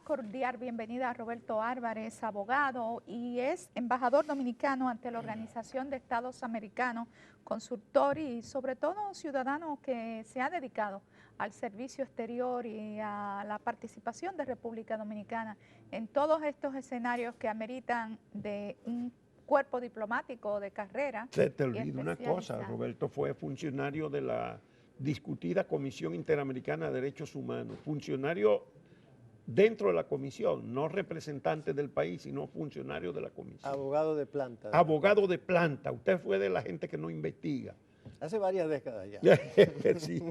cordial bienvenida a Roberto Álvarez, abogado y es embajador dominicano ante la Organización de Estados Americanos, consultor y sobre todo un ciudadano que se ha dedicado al servicio exterior y a la participación de República Dominicana en todos estos escenarios que ameritan de un cuerpo diplomático de carrera. Se te olvida una cosa, Roberto fue funcionario de la discutida Comisión Interamericana de Derechos Humanos, funcionario dentro de la comisión, no representante del país, sino funcionario de la comisión. Abogado de planta. Abogado de planta, usted fue de la gente que no investiga. Hace varias décadas ya. Sí.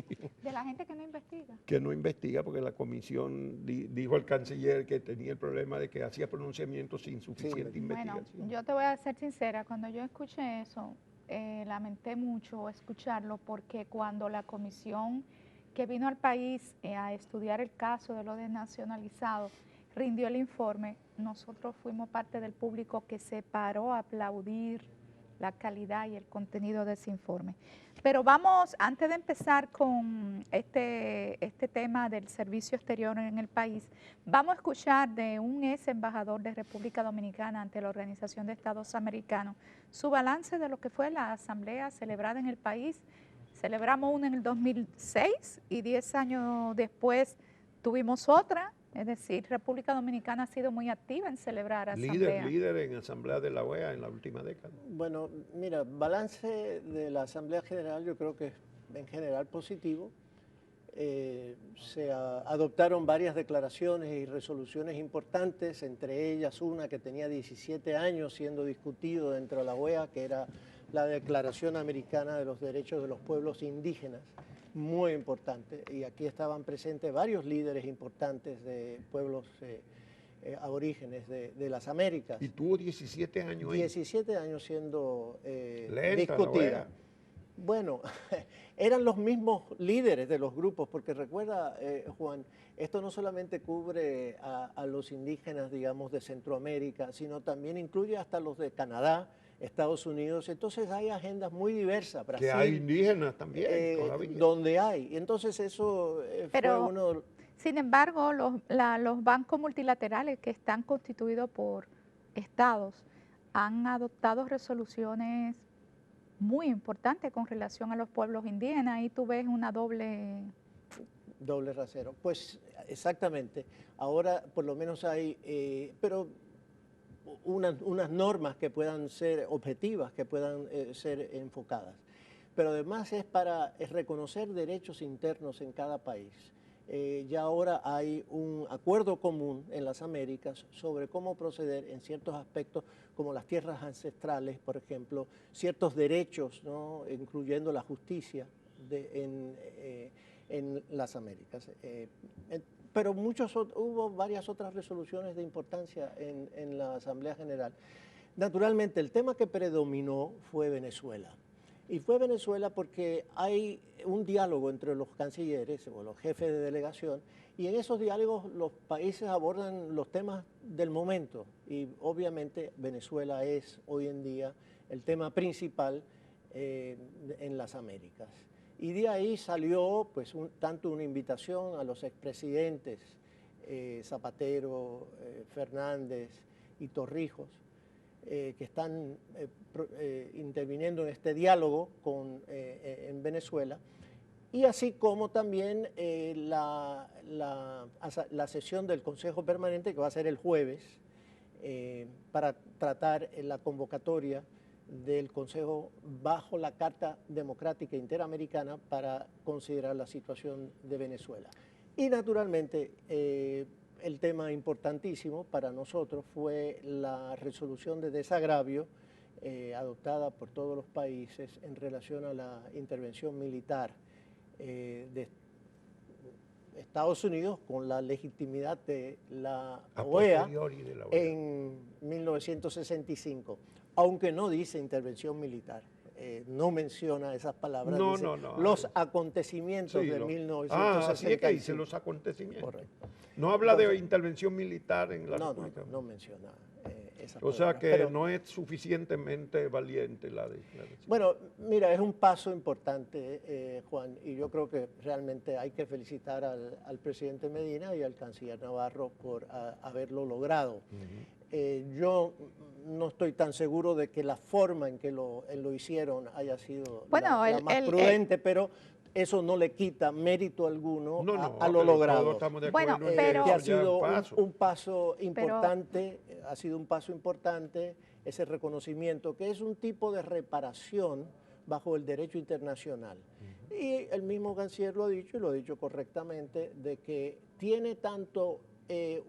De la gente que no investiga. Que no investiga porque la comisión, dijo el canciller que tenía el problema de que hacía pronunciamientos sin suficiente investigación. Bueno, yo te voy a ser sincera, cuando yo escuché eso, lamenté mucho escucharlo porque cuando la comisión que vino al país a estudiar el caso de los desnacionalizados rindió el informe, nosotros fuimos parte del público que se paró a aplaudir la calidad y el contenido de ese informe. Pero vamos, antes de empezar con este tema del servicio exterior en el país, vamos a escuchar de un ex embajador de República Dominicana ante la Organización de Estados Americanos su balance de lo que fue la asamblea celebrada en el país. Celebramos una en el 2006 y 10 años después tuvimos otra. Es decir, República Dominicana ha sido muy activa en celebrar asambleas. Líder en asamblea de la OEA en la última década. Bueno, mira, balance de la Asamblea General yo creo que es en general positivo. Se adoptaron varias declaraciones y resoluciones importantes, entre ellas una que tenía 17 años siendo discutido dentro de la OEA, que era la Declaración Americana de los Derechos de los Pueblos Indígenas. Muy importante, y aquí estaban presentes varios líderes importantes de pueblos aborígenes de las Américas. Y tuvo 17 años ahí. 17 años siendo Lenta, discutida. Bueno, eran los mismos líderes de los grupos, porque recuerda, Juan, esto no solamente cubre a los indígenas, digamos, de Centroamérica, sino también incluye hasta los de Canadá, Estados Unidos. Entonces hay agendas muy diversas. Brasil, que hay indígenas también, todavía. Donde hay. Entonces eso fue uno... Sin embargo, los bancos multilaterales que están constituidos por estados han adoptado resoluciones muy importantes con relación a los pueblos indígenas. Ahí tú ves una doble rasero. Pues exactamente. Ahora por lo menos hay... pero unas normas que puedan ser objetivas, que puedan ser enfocadas. Pero además es para reconocer derechos internos en cada país. Ya ahora hay un acuerdo común en las Américas sobre cómo proceder en ciertos aspectos, como las tierras ancestrales, por ejemplo, ciertos derechos, ¿no?, incluyendo la justicia en las Américas. Pero hubo varias otras resoluciones de importancia en la Asamblea General. Naturalmente, el tema que predominó fue Venezuela. Y fue Venezuela porque hay un diálogo entre los cancilleres o los jefes de delegación, y en esos diálogos los países abordan los temas del momento. Y obviamente Venezuela es hoy en día el tema principal en las Américas. Y de ahí salió pues tanto una invitación a los expresidentes Zapatero, Fernández y Torrijos, que están interviniendo en este diálogo en Venezuela, y así como también la sesión del Consejo Permanente, que va a ser el jueves, para tratar la convocatoria del Consejo bajo la Carta Democrática Interamericana para considerar la situación de Venezuela. Y naturalmente el tema importantísimo para nosotros fue la resolución de desagravio adoptada por todos los países en relación a la intervención militar de Estados Unidos con la legitimidad de la OEA en 1965. Aunque no dice intervención militar, no menciona esas palabras, dice los acontecimientos de 1965. Así es que dice los acontecimientos. Correcto. No habla de intervención militar en la República. No menciona esas O sea palabras. que Pero, no es suficientemente valiente la declaración. bueno, mira, es un paso importante, Juan, y yo creo que realmente hay que felicitar al presidente Medina y al canciller Navarro por haberlo logrado. Yo no estoy tan seguro de que la forma en que lo hicieron haya sido Bueno, la más prudente, pero eso no le quita mérito alguno No, no, a lo pero logrado. todos estamos de Bueno, acuerdo en pero- que Que eso ha ya es sido un paso. un paso Pero- importante, ha sido un paso importante ese reconocimiento, que es un tipo de reparación bajo el derecho internacional. Y el mismo canciller lo ha dicho, y lo ha dicho correctamente, de que tiene tanto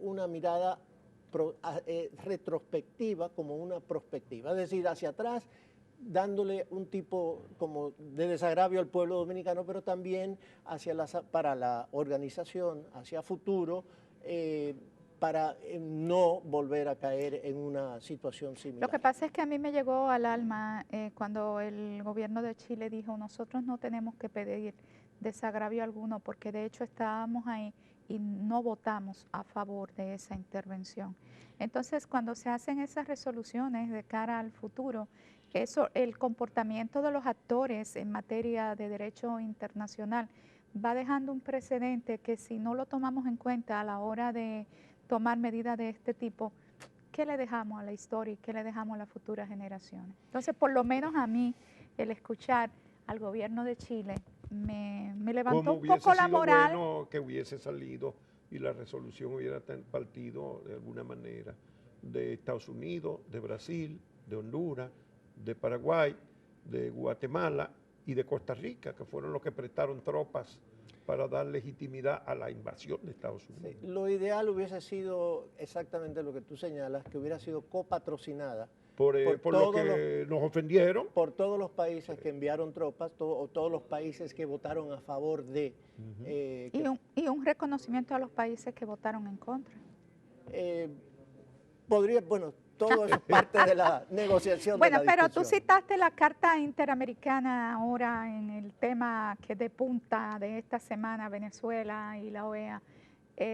una mirada retrospectiva como una prospectiva, es decir, hacia atrás, dándole un tipo como de desagravio al pueblo dominicano, pero también para la organización, hacia futuro, para no volver a caer en una situación similar. Lo que pasa es que a mí me llegó al alma cuando el gobierno de Chile dijo, nosotros no tenemos que pedir desagravio alguno, porque de hecho estábamos ahí y no votamos a favor de esa intervención. Entonces, cuando se hacen esas resoluciones de cara al futuro, eso, el comportamiento de los actores en materia de derecho internacional va dejando un precedente que si no lo tomamos en cuenta a la hora de tomar medidas de este tipo, ¿qué le dejamos a la historia y qué le dejamos a las futuras generaciones? Entonces, por lo menos a mí, el escuchar al gobierno de Chile me levantó Como un hubiese poco la sido moral. bueno que hubiese salido y la resolución hubiera partido de alguna manera de Estados Unidos, de Brasil, de Honduras, de Paraguay, de Guatemala y de Costa Rica, que fueron los que prestaron tropas para dar legitimidad a la invasión de Estados Unidos. Sí, lo ideal hubiese sido exactamente lo que tú señalas, que hubiera sido copatrocinada Por lo todos que nos ofendieron. por todos los países que enviaron tropas o todos los países que votaron a favor de... Y un reconocimiento a los países que votaron en contra. bueno, todo eso es parte de la negociación. Bueno, de la pero tú discusión. citaste la Carta Interamericana ahora en el tema que es de punta de esta semana, Venezuela y la OEA.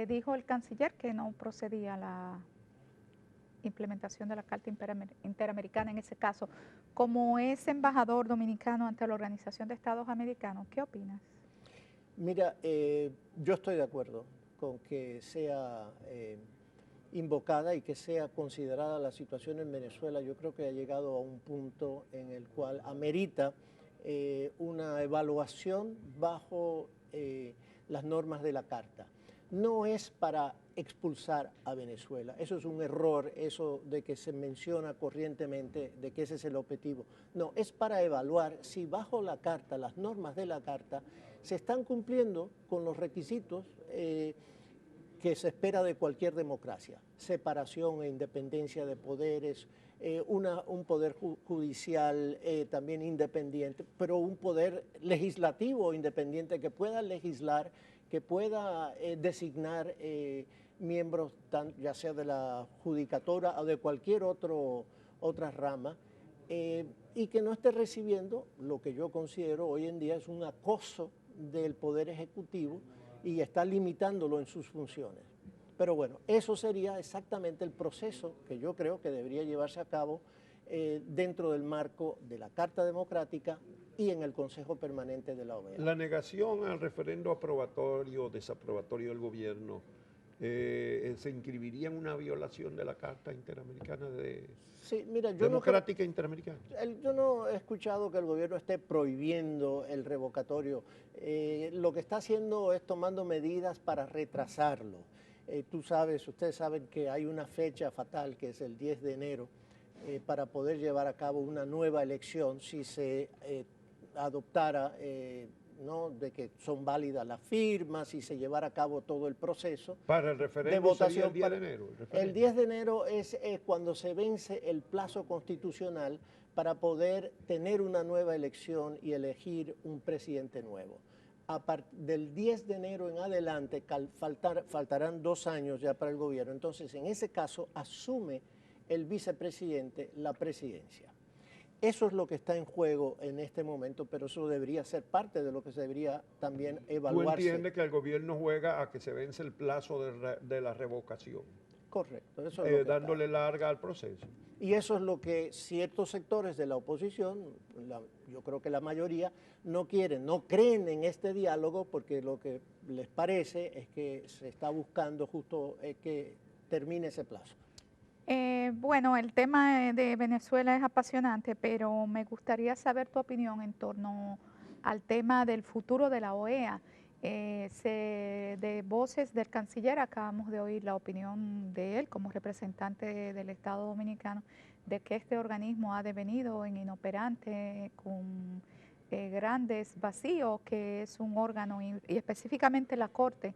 Dijo el canciller que no procedía la implementación de la Carta Interamericana en ese caso. Como es embajador dominicano ante la Organización de Estados Americanos, ¿qué opinas? Mira, yo estoy de acuerdo con que sea invocada y que sea considerada la situación en Venezuela. Yo creo que ha llegado a un punto en el cual amerita una evaluación bajo las normas de la Carta. No es para expulsar a Venezuela, eso es un error, eso de que se menciona corrientemente, de que ese es el objetivo. No, es para evaluar si bajo la Carta, las normas de la Carta, se están cumpliendo con los requisitos que se espera de cualquier democracia: separación e independencia de poderes, un poder judicial también independiente, pero un poder legislativo independiente que pueda legislar, que pueda designar miembros, ya sea de la judicatura o de cualquier otra rama, y que no esté recibiendo lo que yo considero hoy en día es un acoso del Poder Ejecutivo y está limitándolo en sus funciones. Pero bueno, eso sería exactamente el proceso que yo creo que debería llevarse a cabo dentro del marco de la Carta Democrática y en el Consejo Permanente de la OEA. La negación al referendo aprobatorio o desaprobatorio del gobierno se inscribiría en una violación de la Carta Interamericana Democrática Interamericana. Yo no he escuchado que el gobierno esté prohibiendo el revocatorio. Lo que está haciendo es tomando medidas para retrasarlo. Ustedes saben que hay una fecha fatal, que es el 10 de enero, para poder llevar a cabo una nueva elección si se adoptara, ¿no?, de que son válidas las firmas y se llevara a cabo todo el proceso. Para el referéndum de votación. El 10 de enero. El 10 de enero es cuando se vence el plazo constitucional para poder tener una nueva elección y elegir un presidente nuevo. Del 10 de enero en adelante faltarán 2 años ya para el gobierno. Entonces, en ese caso, asume el vicepresidente la presidencia. Eso es lo que está en juego en este momento, pero eso debería ser parte de lo que se debería también evaluarse. ¿Tú entiendes que el gobierno juega a que se vence el plazo de la revocación? Correcto. Eso es lo que dándole larga al proceso. Y eso es lo que ciertos sectores de la oposición, yo creo que la mayoría, no quieren, no creen en este diálogo porque lo que les parece es que se está buscando justo que termine ese plazo. Bueno, el tema de Venezuela es apasionante, pero me gustaría saber tu opinión en torno al tema del futuro de la OEA. De voces del canciller acabamos de oír la opinión de él como representante del Estado Dominicano de que este organismo ha devenido en inoperante con grandes vacíos, que es un órgano y específicamente la Corte,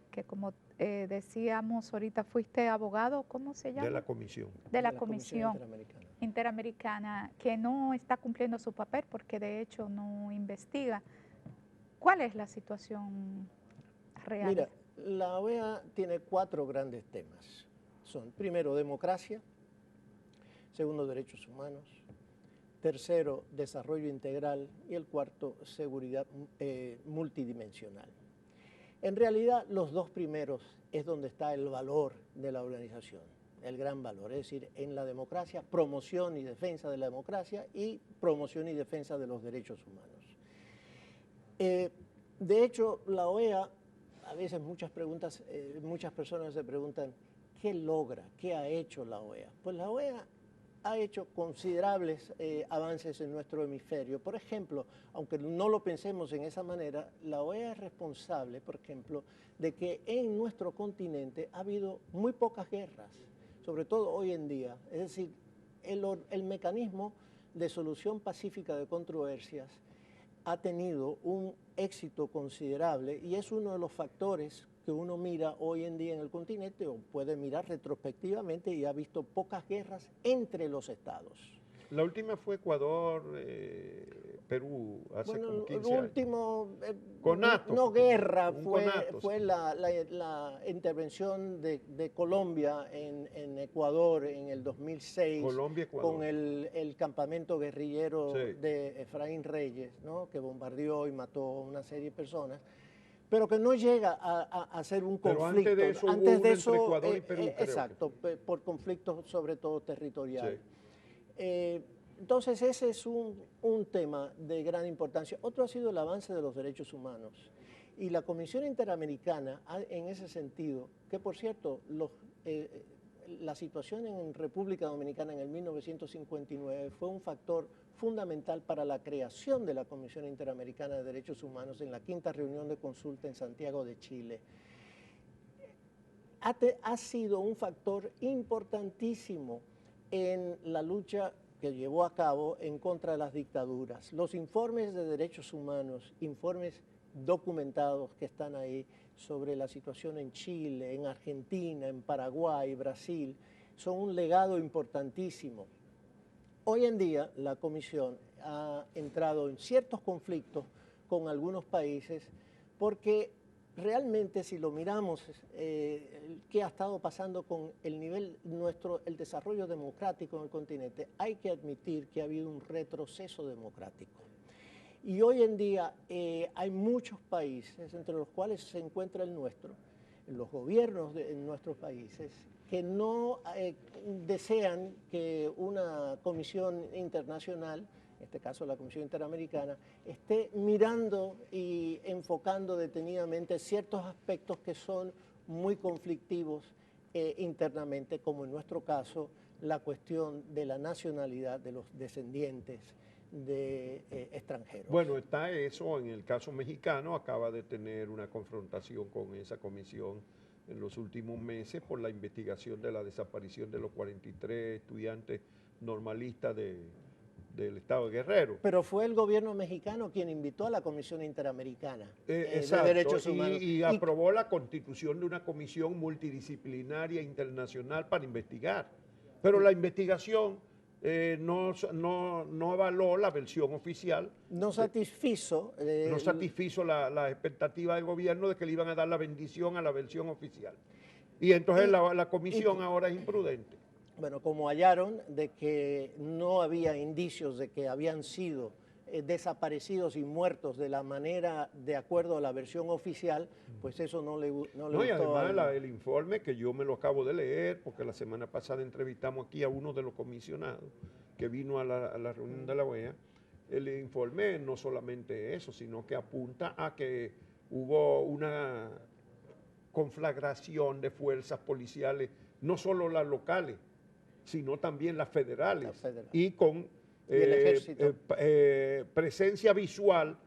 que como decíamos ahorita, fuiste abogado, ¿cómo se llama? De la comisión. De la Comisión Interamericana, que no está cumpliendo su papel porque de hecho no investiga. ¿Cuál es la situación real? Mira, la OEA tiene 4 grandes temas. Son, primero, democracia; segundo, derechos humanos; tercero, desarrollo integral; y el cuarto, seguridad multidimensional. En realidad, los 2 primeros es donde está el valor de la organización, el gran valor, es decir, en la democracia, promoción y defensa de la democracia y promoción y defensa de los derechos humanos. De hecho, la OEA, a veces muchas personas se preguntan, ¿qué logra? ¿Qué ha hecho la OEA? Pues la OEA ha hecho considerables avances en nuestro hemisferio. Por ejemplo, aunque no lo pensemos en esa manera, la OEA es responsable, por ejemplo, de que en nuestro continente ha habido muy pocas guerras, sobre todo hoy en día. Es decir, el mecanismo de solución pacífica de controversias ha tenido un éxito considerable y es uno de los factores que uno mira hoy en día en el continente o puede mirar retrospectivamente y ha visto pocas guerras entre los estados. La última fue Ecuador, Perú, hace como 15 años. Último, Conato, no guerra, conato, fue sí. la intervención de Colombia en Ecuador en el 2006, Colombia, Ecuador. con el campamento guerrillero Sí. de Efraín Reyes, ¿no? Que bombardeó y mató a una serie de personas, pero que no llega a ser un Pero conflicto. antes de eso hubo uno entre Ecuador y Perú, creo exacto, por conflictos sobre todo territoriales. Sí. Entonces ese es un tema de gran importancia. Otro ha sido el avance de los derechos humanos. Y la Comisión Interamericana, en ese sentido, que por cierto, la situación en República Dominicana en el 1959 fue un factor fundamental para la creación de la Comisión Interamericana de Derechos Humanos en la 5ª reunión de consulta en Santiago de Chile. Ha sido un factor importantísimo en la lucha que llevó a cabo en contra de las dictaduras. Los informes de derechos humanos, informes documentados que están ahí sobre la situación en Chile, en Argentina, en Paraguay, Brasil, son un legado importantísimo. Hoy en día la Comisión ha entrado en ciertos conflictos con algunos países porque realmente si lo miramos, qué ha estado pasando con el desarrollo democrático en el continente, hay que admitir que ha habido un retroceso democrático. Y hoy en día hay muchos países, entre los cuales se encuentra el nuestro, los gobiernos de nuestros países, que no desean que una comisión internacional, en este caso la Comisión Interamericana, esté mirando y enfocando detenidamente ciertos aspectos que son muy conflictivos internamente, como en nuestro caso la cuestión de la nacionalidad de los descendientes de extranjeros. Bueno, está eso, en el caso mexicano acaba de tener una confrontación con esa comisión en los últimos meses por la investigación de la desaparición de los 43 estudiantes normalistas del estado de Guerrero. Pero fue el gobierno mexicano quien invitó a la Comisión Interamericana de Derechos Humanos. Y aprobó la constitución de una comisión multidisciplinaria internacional para investigar. Pero la investigación no avaló la versión oficial. No satisfizo. No satisfizo la expectativa del gobierno de que le iban a dar la bendición a la versión oficial. Y entonces la comisión ahora es imprudente. Bueno, como hallaron de que no había indicios de que habían sido desaparecidos y muertos de la manera de acuerdo a la versión oficial, pues eso no le No, y gustó. además el informe que yo me lo acabo de leer, porque la semana pasada entrevistamos aquí a uno de los comisionados que vino a la reunión de la OEA, el informe no solamente eso, sino que apunta a que hubo una conflagración de fuerzas policiales, no solo las locales, sino también las federales, y con el ejército. presencia visual,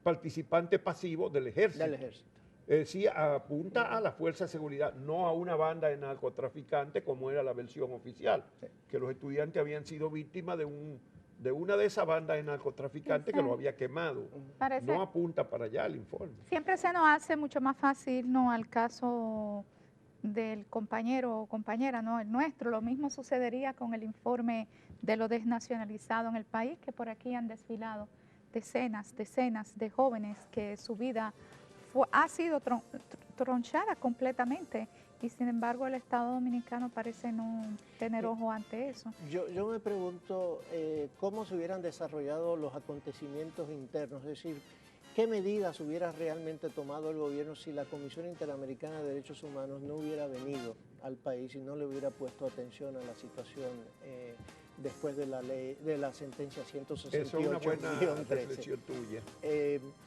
participante pasivo del ejército. Del ejército. Sí, apunta a la fuerza de seguridad, no a una banda de narcotraficantes como era la versión oficial, Sí. que los estudiantes habían sido víctimas de una de esas bandas de narcotraficantes que los había quemado. Parece- No apunta para allá el informe. Siempre se nos hace mucho más fácil, ¿no?, al caso del compañero o compañera, ¿no?, el nuestro. Lo mismo sucedería con el informe de lo desnacionalizado en el país, que por aquí han desfilado decenas de jóvenes que su vida ha sido tronchada completamente, y sin embargo el Estado Dominicano parece no tener ojo ante eso. Yo me pregunto cómo se hubieran desarrollado los acontecimientos internos, es decir, qué medidas hubiera realmente tomado el gobierno si la Comisión Interamericana de Derechos Humanos no hubiera venido al país y no le hubiera puesto atención a la situación después de la ley, de la sentencia 168. Eso es una buena reflexión tuya.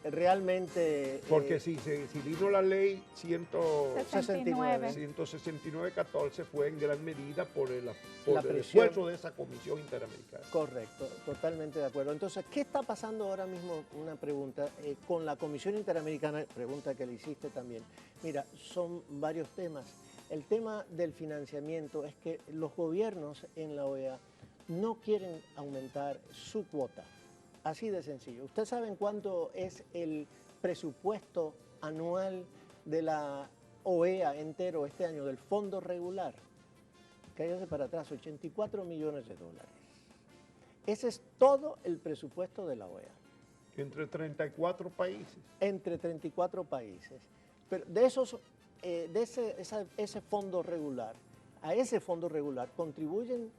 Realmente... Porque si vino la ley 69. 169-14 fue en gran medida por el presión. esfuerzo de esa Comisión Interamericana. Correcto, totalmente de acuerdo. Entonces, ¿qué está pasando ahora mismo? Una pregunta con la Comisión Interamericana, pregunta que le hiciste también. Mira, son varios temas. El tema del financiamiento es que los gobiernos en la OEA no quieren aumentar su cuota. Así de sencillo. ¿Ustedes saben cuánto es el presupuesto anual de la OEA entero este año, del fondo regular? Cállate para atrás, 84 millones de dólares. Ese es todo el presupuesto de la OEA. Entre 34 países. Entre 34 países. Pero de esos, ese fondo regular, a ese fondo regular contribuyen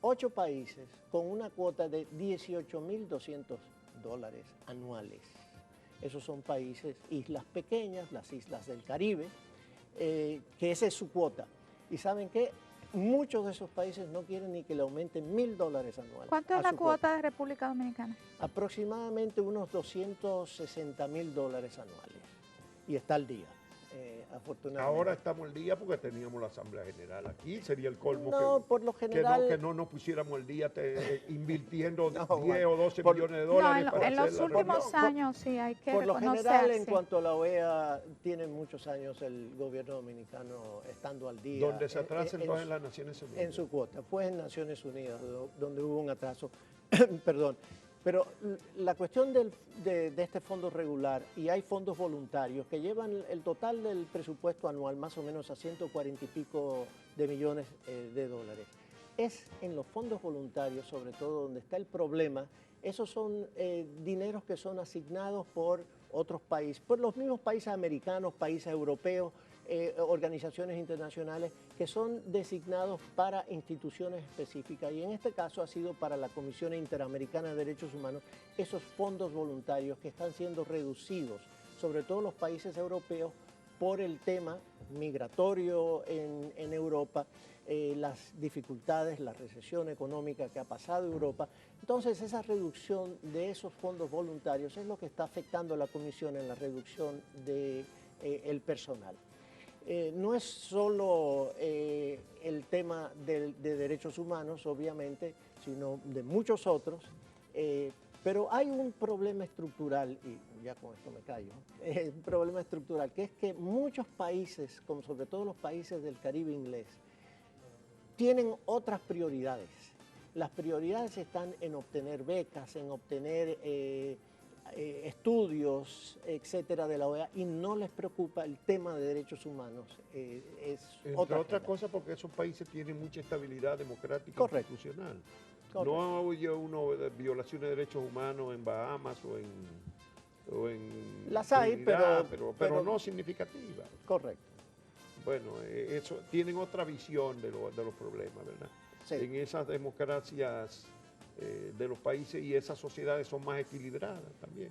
8 países con una cuota de 18.200 dólares anuales. Esos son países, islas pequeñas, las islas del Caribe, que esa es su cuota. ¿Y saben qué? Muchos de esos países no quieren ni que le aumenten $1.000 anuales. ¿Cuánto es la cuota de República Dominicana? Aproximadamente unos $260.000 anuales. Y está al día, afortunadamente. Ahora estamos al día porque teníamos la Asamblea General aquí. Sería el colmo por lo general, que no nos pusiéramos al día invirtiendo No, 10 o 12 millones de dólares. No, en los últimos años sí hay que por lo reconocerse. general, en cuanto a la OEA, tiene muchos años el gobierno dominicano estando al día. Donde se atrasa entonces en las Naciones Unidas. En su cuota. Fue en Naciones Unidas donde hubo un atraso. Perdón. Pero la cuestión de este fondo regular, y hay fondos voluntarios que llevan el total del presupuesto anual más o menos a 140 y pico de millones de dólares. Es en los fondos voluntarios, sobre todo, donde está el problema. Esos son dineros que son asignados por otros países, por los mismos países americanos, países europeos, organizaciones internacionales que son designados para instituciones específicas, y en este caso ha sido para la Comisión Interamericana de Derechos Humanos, esos fondos voluntarios que están siendo reducidos, sobre todo los países europeos, por el tema migratorio en Europa, las dificultades, la recesión económica que ha pasado Europa. Entonces, esa reducción de esos fondos voluntarios es lo que está afectando a la Comisión en la reducción del personal. No es solo el tema de derechos humanos, obviamente, sino de muchos otros, pero hay un problema estructural, y ya con esto me callo, un problema estructural, que es que muchos países, como sobre todo los países del Caribe inglés, tienen otras prioridades. Las prioridades están en obtener becas, en obtener estudios, etcétera, de la OEA, y no les preocupa el tema de derechos humanos. Entre otras cosas porque esos países tienen mucha estabilidad democrática e institucional. Correcto. No oye uno de violaciones de derechos humanos en Bahamas o en las hay, Trinidad, pero no significativas. Correcto. Bueno, eso tienen otra visión de los problemas, ¿verdad? Sí. En esas democracias de los países, y esas sociedades son más equilibradas también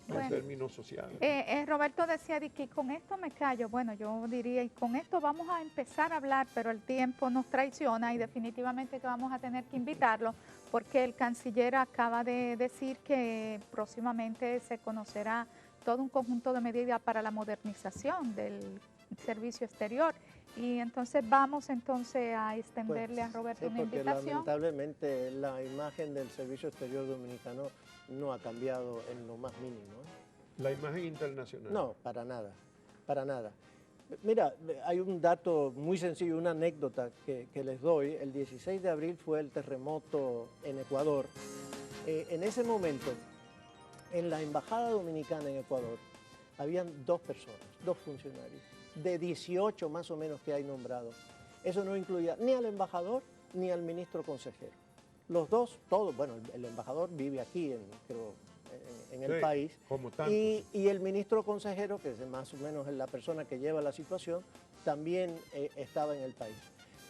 Bueno. en términos sociales. Roberto decía de que con esto me callo. Bueno, yo diría, y con esto vamos a empezar a hablar, pero el tiempo nos traiciona y definitivamente que vamos a tener que invitarlo, porque el canciller acaba de decir que próximamente se conocerá todo un conjunto de medidas para la modernización del servicio exterior. Y entonces vamos a extenderle a Roberto una porque invitación. lamentablemente la imagen del Servicio Exterior Dominicano no ha cambiado en lo más mínimo, ¿eh? La imagen internacional. No, para nada, para nada. Mira, hay un dato muy sencillo, una anécdota que les doy. El 16 de abril fue el terremoto en Ecuador. En ese momento, en la Embajada Dominicana en Ecuador, habían 2 personas, 2 funcionarios, de 18 más o menos que hay nombrados. Eso no incluía ni al embajador ni al ministro consejero. Los dos, todos, bueno, el embajador vive aquí, en el país, como tantos. y el ministro consejero, que es más o menos la persona que lleva la situación, también estaba en el país.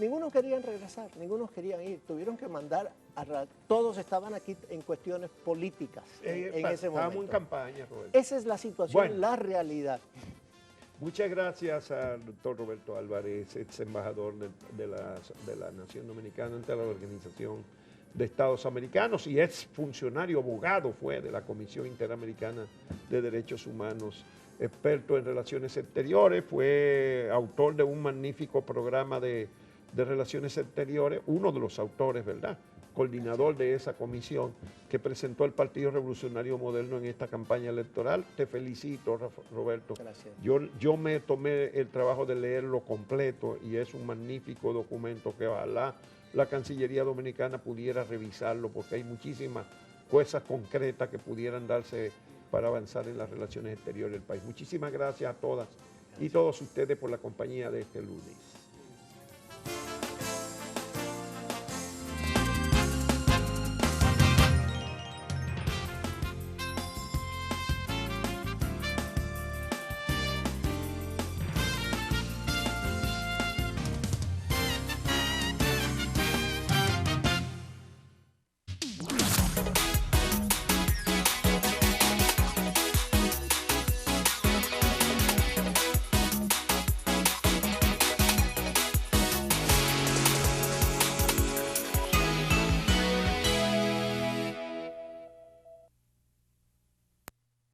Ninguno querían regresar, ninguno querían ir, tuvieron que mandar, todos estaban aquí en cuestiones políticas en ese momento. Estábamos en campaña, Roberto. Esa es la situación, Bueno. la realidad. Muchas gracias al doctor Roberto Álvarez, ex embajador de la Nación Dominicana ante la Organización de Estados Americanos y ex funcionario, abogado fue de la Comisión Interamericana de Derechos Humanos, experto en relaciones exteriores, fue autor de un magnífico programa de relaciones exteriores, uno de los autores, ¿verdad?, coordinador de esa comisión que presentó el Partido Revolucionario Moderno en esta campaña electoral. Te felicito, Roberto. Gracias. Yo me tomé el trabajo de leerlo completo y es un magnífico documento que ojalá la Cancillería Dominicana pudiera revisarlo, porque hay muchísimas cosas concretas que pudieran darse para avanzar en las relaciones exteriores del país. Muchísimas gracias a todas y todos ustedes por la compañía de este lunes.